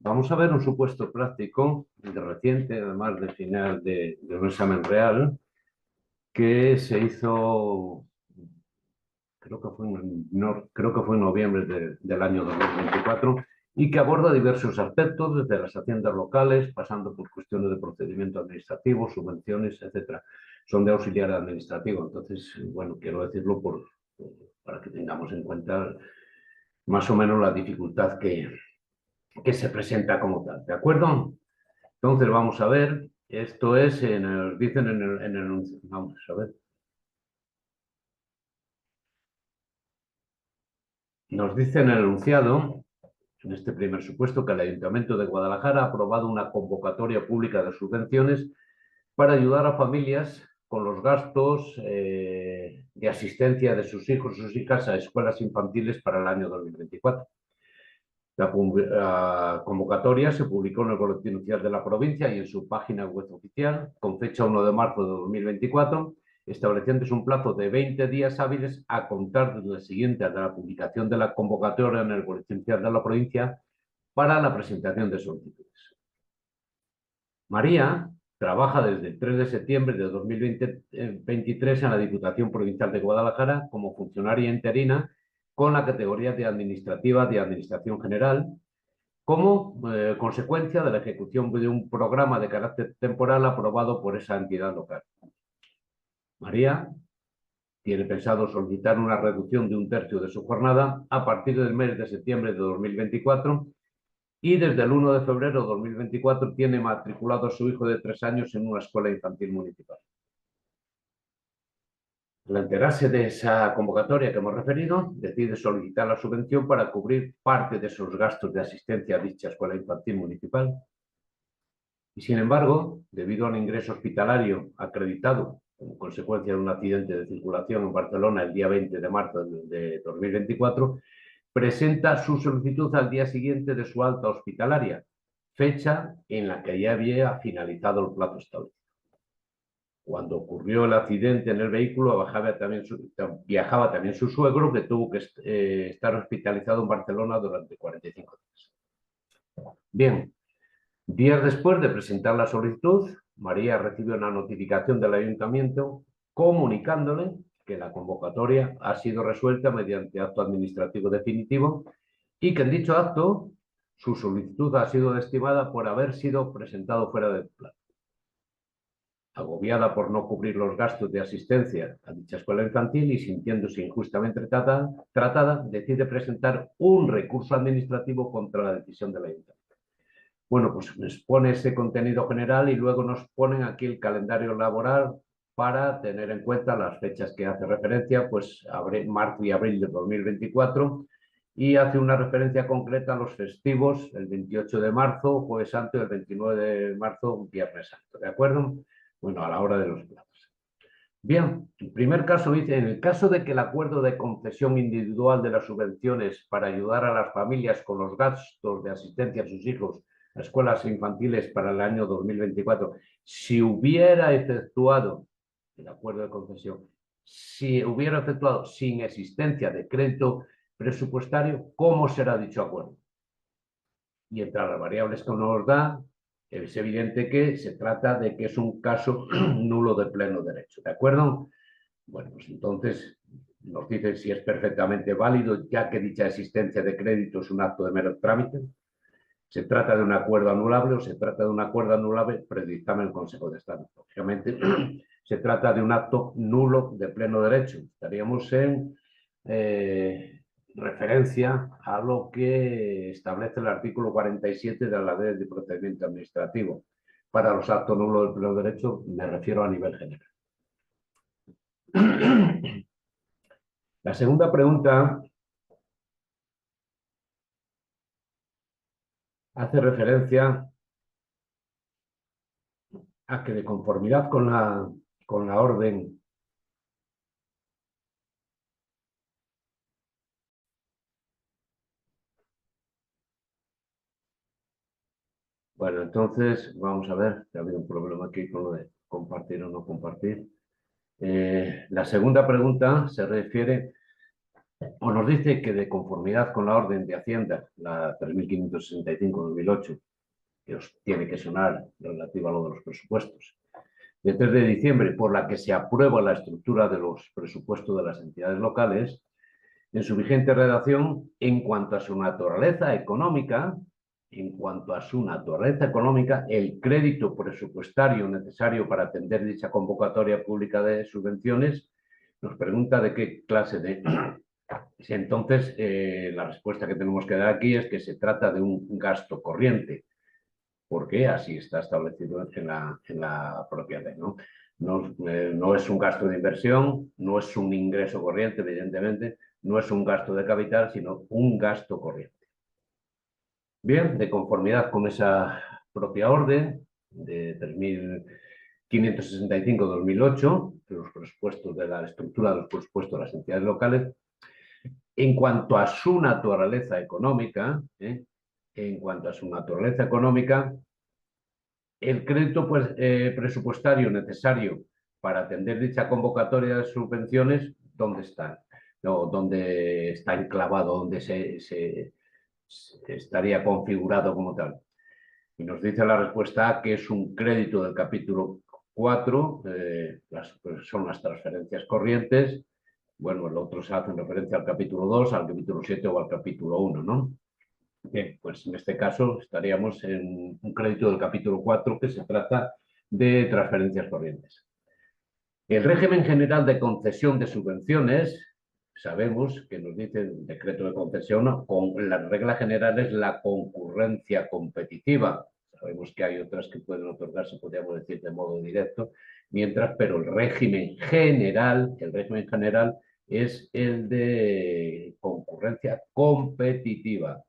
Vamos a ver un supuesto práctico de reciente, además de final de un examen real, que se hizo, creo que fue en noviembre del año 2024, y que aborda diversos aspectos, desde las haciendas locales, pasando por cuestiones de procedimiento administrativo, subvenciones, etcétera. Son de auxiliar administrativo, entonces, bueno, quiero decirlo para que tengamos en cuenta más o menos la dificultad que se presenta como tal, ¿de acuerdo? Entonces vamos a ver, esto es, dicen vamos a ver, nos dice en el enunciado, en este primer supuesto, que el Ayuntamiento de Guadalajara ha aprobado una convocatoria pública de subvenciones para ayudar a familias con los gastos de asistencia de sus hijos y sus hijas a escuelas infantiles para el año 2024. La convocatoria se publicó en el Boletín Oficial de la provincia y en su página web oficial, con fecha 1 de marzo de 2024, estableciéndose un plazo de 20 días hábiles a contar desde el siguiente a la publicación de la convocatoria en el Boletín Oficial de la provincia para la presentación de solicitudes. María trabaja desde el 3 de septiembre de 2023 en la Diputación Provincial de Guadalajara como funcionaria interina con la categoría de administrativa de Administración General, como consecuencia de la ejecución de un programa de carácter temporal aprobado por esa entidad local. María tiene pensado solicitar una reducción de 1/3 de su jornada a partir del mes de septiembre de 2024 y desde el 1 de febrero de 2024 tiene matriculado a su hijo de 3 años en una escuela infantil municipal. Al enterarse de esa convocatoria que hemos referido, decide solicitar la subvención para cubrir parte de sus gastos de asistencia a dicha escuela infantil municipal. Y sin embargo, debido a un ingreso hospitalario acreditado como consecuencia de un accidente de circulación en Barcelona el día 20 de marzo de 2024, presenta su solicitud al día siguiente de su alta hospitalaria, fecha en la que ya había finalizado el plazo establecido. Cuando ocurrió el accidente en el vehículo, viajaba también su suegro, que tuvo que estar hospitalizado en Barcelona durante 45 días. Bien, días después de presentar la solicitud, María recibió una notificación del ayuntamiento comunicándole que la convocatoria ha sido resuelta mediante acto administrativo definitivo y que en dicho acto su solicitud ha sido estimada por haber sido presentado fuera de plazo. Agobiada por no cubrir los gastos de asistencia a dicha escuela infantil y sintiéndose injustamente tratada, decide presentar un recurso administrativo contra la decisión del ayuntamiento. Bueno, pues nos pone ese contenido general y luego nos ponen aquí el calendario laboral para tener en cuenta las fechas que hace referencia, pues marzo y abril de 2024, y hace una referencia concreta a los festivos, el 28 de marzo, Jueves Santo, y el 29 de marzo, Viernes Santo, ¿de acuerdo? Bueno, a la hora de los plazos. Bien, el primer caso dice, en el caso de que el acuerdo de concesión individual de las subvenciones para ayudar a las familias con los gastos de asistencia a sus hijos a escuelas infantiles para el año 2024, si hubiera efectuado el acuerdo de concesión, si hubiera efectuado sin existencia de crédito presupuestario, ¿cómo será dicho acuerdo? Y entre las variables que nos da, es evidente que se trata de que es un caso nulo de pleno derecho, ¿de acuerdo? Bueno, pues entonces nos dice si es perfectamente válido, ya que dicha existencia de crédito es un acto de mero trámite. ¿Se trata de un acuerdo anulable o se trata de un acuerdo anulable predictamen el Consejo de Estado? Lógicamente, se trata de un acto nulo de pleno derecho. Estaríamos en referencia a lo que establece el artículo 47 de la Ley de Procedimiento Administrativo. Para los actos nulos de pleno derecho me refiero a nivel general. La segunda pregunta hace referencia a que de conformidad con la orden Bueno, entonces vamos a ver, que ha habido un problema aquí con lo de compartir o no compartir. La segunda pregunta se refiere O nos dice que de conformidad con la orden de Hacienda, la 3565-2008, que os tiene que sonar relativa a lo de los presupuestos, de 3 de diciembre, por la que se aprueba la estructura de los presupuestos de las entidades locales, en su vigente redacción, en cuanto a su naturaleza económica, el crédito presupuestario necesario para atender dicha convocatoria pública de subvenciones nos pregunta de qué clase de... Entonces, la respuesta que tenemos que dar aquí es que se trata de un gasto corriente, porque así está establecido en la propia ley, ¿no? No es un gasto de inversión, no es un ingreso corriente, evidentemente, no es un gasto de capital, sino un gasto corriente. Bien, de conformidad con esa propia orden de 3565-2008, los presupuestos de la estructura de los presupuestos de las entidades locales, en cuanto a su naturaleza económica, el crédito presupuestario necesario para atender dicha convocatoria de subvenciones, ¿dónde está? No, ¿dónde está enclavado? ¿Dónde se estaría configurado como tal? Y nos dice la respuesta A que es un crédito del capítulo 4, son las transferencias corrientes. Bueno, el otro se hace referencia al capítulo 2, al capítulo 7 o al capítulo 1, ¿no? Bien, pues en este caso estaríamos en un crédito del capítulo 4 que se trata de transferencias corrientes. El régimen general de concesión de subvenciones, sabemos que nos dice el decreto de concesión, con la regla general es la concurrencia competitiva. Sabemos que hay otras que pueden otorgarse, podríamos decir, de modo directo, pero el régimen general es el de concurrencia competitiva.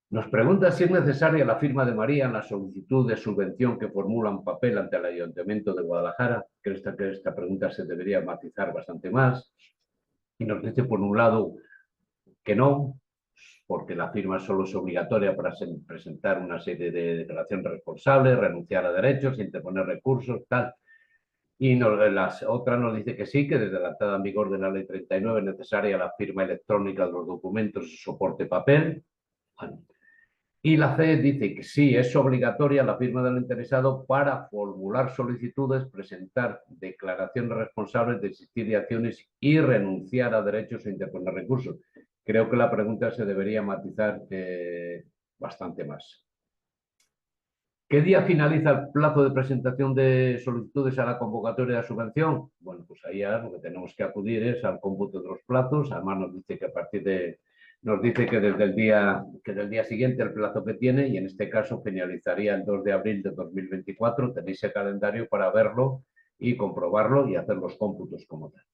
Nos pregunta si es necesaria la firma de María en la solicitud de subvención que formula en papel ante el Ayuntamiento de Guadalajara. Creo que esta pregunta se debería matizar bastante más. Y nos dice, por un lado, que no, porque la firma solo es obligatoria para presentar una serie de declaraciones responsables, renunciar a derechos, interponer recursos, tal. Y las otras nos dice que sí, que desde la entrada en vigor de la Ley 39 es necesaria la firma electrónica de los documentos y soporte papel. Bueno. Y la C dice que sí, es obligatoria la firma del interesado para formular solicitudes, presentar declaraciones responsables de existir de acciones y renunciar a derechos e interponer recursos. Creo que la pregunta se debería matizar bastante más. ¿Qué día finaliza el plazo de presentación de solicitudes a la convocatoria de subvención? Bueno, pues ahí lo que tenemos que acudir es al cómputo de los plazos. Además nos dice que nos dice que desde el día siguiente el plazo que tiene, y en este caso finalizaría el 2 de abril de 2024. Tenéis el calendario para verlo y comprobarlo y hacer los cómputos como tal.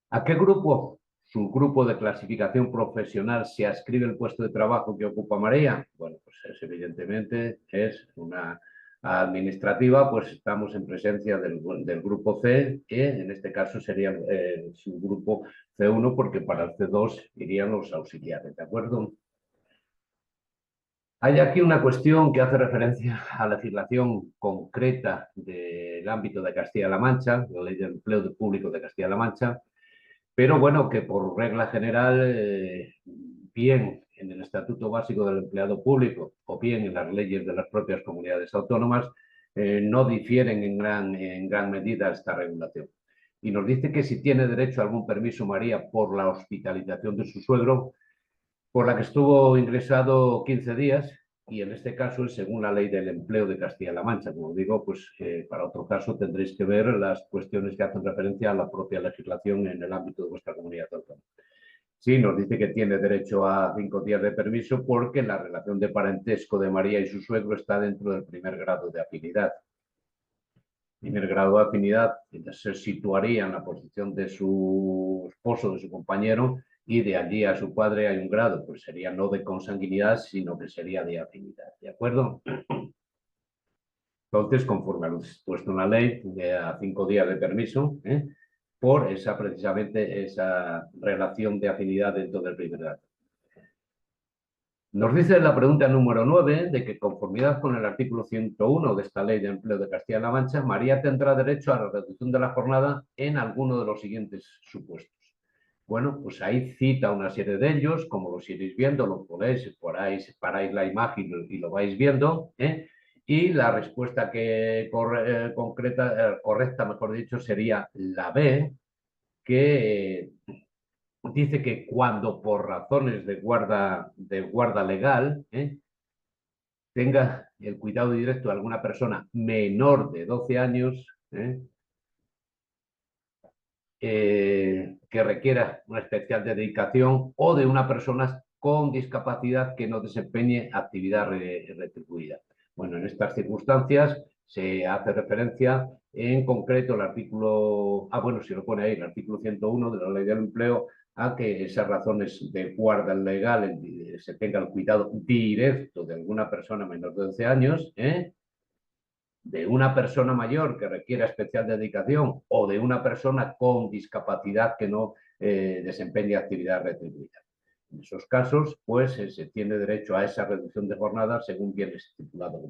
¿A qué grupo? Subgrupo de clasificación profesional se adscribe el puesto de trabajo que ocupa María. Bueno, pues evidentemente es una administrativa, pues estamos en presencia del grupo C, que en este caso sería el subgrupo C1, porque para el C2 irían los auxiliares, ¿de acuerdo? Hay aquí una cuestión que hace referencia a la legislación concreta del ámbito de Castilla-La Mancha, la Ley de Empleo Público de Castilla-La Mancha, pero bueno, que por regla general, bien en el Estatuto Básico del Empleado Público o bien en las leyes de las propias comunidades autónomas, no difieren en gran medida esta regulación. Y nos dice que si tiene derecho a algún permiso María por la hospitalización de su suegro, por la que estuvo ingresado 15 días, y en este caso es según la Ley del Empleo de Castilla-La Mancha. Como digo, pues para otro caso tendréis que ver las cuestiones que hacen referencia a la propia legislación en el ámbito de vuestra comunidad autónoma. Sí, nos dice que tiene derecho a 5 días de permiso porque la relación de parentesco de María y su suegro está dentro del primer grado de afinidad. Primer grado de afinidad se situaría en la posición de su esposo, de su compañero, y de allí a su padre hay un grado, pues sería no de consanguinidad, sino que sería de afinidad, ¿de acuerdo? Entonces, conforme a lo dispuesto en la ley, de a 5 días de permiso, por precisamente esa relación de afinidad dentro del primer grado. Nos dice la pregunta número 9 de que, conformidad con el artículo 101 de esta Ley de Empleo de Castilla-La Mancha, María tendrá derecho a la reducción de la jornada en alguno de los siguientes supuestos. Bueno, pues ahí cita una serie de ellos, como los iréis viendo, lo podéis, por ahí paráis la imagen y lo vais viendo, ¿eh? Y la respuesta que correcta, mejor dicho, sería la B, que dice que cuando por razones de guarda legal, tenga el cuidado directo de alguna persona menor de 12 años, que requiera una especial dedicación, o de una persona con discapacidad que no desempeñe actividad retribuida. Bueno, en estas circunstancias se hace referencia en concreto el artículo, bueno, si lo pone ahí, el artículo 101 de la Ley del Empleo, a que esas razones de guarda legal se tenga el cuidado directo de alguna persona menor de 12 años, de una persona mayor que requiera especial dedicación, o de una persona con discapacidad que no desempeñe actividad retribuida. En esos casos, pues se tiene derecho a esa reducción de jornada según bien estipulado.